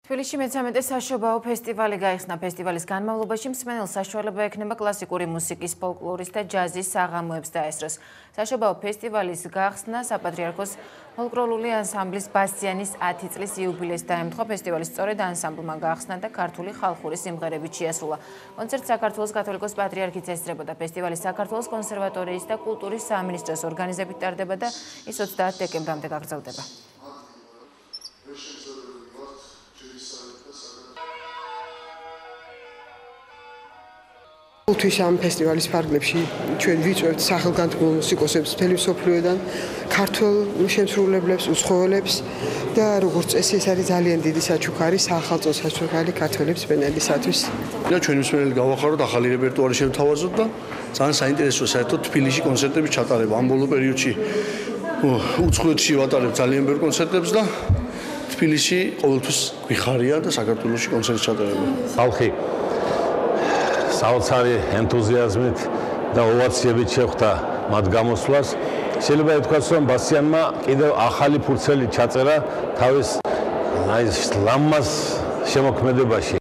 თბილისში მე-13 საშობაო ფესტივალი გაიხსნა. ფესტივალის განმავლობაში მსმენელს საშუალება ექნება კლასიკური მუსიკის, ფოლკლორის და ჯაზის საღამოებს დაესწროს. საშობაო ფესტივალის გახსნა საპატრიარქოს ფოლკლორული ანსამბლის ბასიანის 10 წლის იუბილეს დაემთხვა. ფესტივალი სწორედ ანსამბლმა გახსნა და ქართული ხალხური სიმღერებით შეასრულა. კონცერტს საქართველოს კათოლიკოს პატრიარქიც ესწრებოდა. ფესტივალი საქართველოს კონსერვატორიის და კულტურის სამინისტროს ორგანიზებით ტარდება და ის 30 დეკემბრამდე გაგრძელდება. თვის ამ ფესტივალის ფარგლებში ჩვენ ვიწვევთ სახელგანთქმულ მუსიკოსებს მთელი მსოფლიოდან, ქართველ შემსრულებლებს, უცხოელებს და როგორც წესი ეს არის ძალიან დიდი საჩუქარი სახალხო საჩუქარი ქართველებს სპენელისათვის. და ჩვენი მსმენელი გავახაროთ, ახალი რეპერტუარი შემთავაზოთ და ძალიან საინტერესოა საერთოდ თბილისში კონცერტების ჩატარება. ამ ბოლო პერიოდში უცხოეთში ვატარებ ძალიან ბევრ კონცერტებს და თბილისში ყოველთვის გვიხარია და საქართველოში კონცერტის ჩატარება. ხალხი საოცარი ენთუზიაზმით და ოვაციებით შეხვდა მათ გამოსვლას. შეიძლება ითქვას, რომ ბასიანმა კიდევ ახალი ფურცელი ჩაწერა თავის ლამაზ შემოქმედებაში.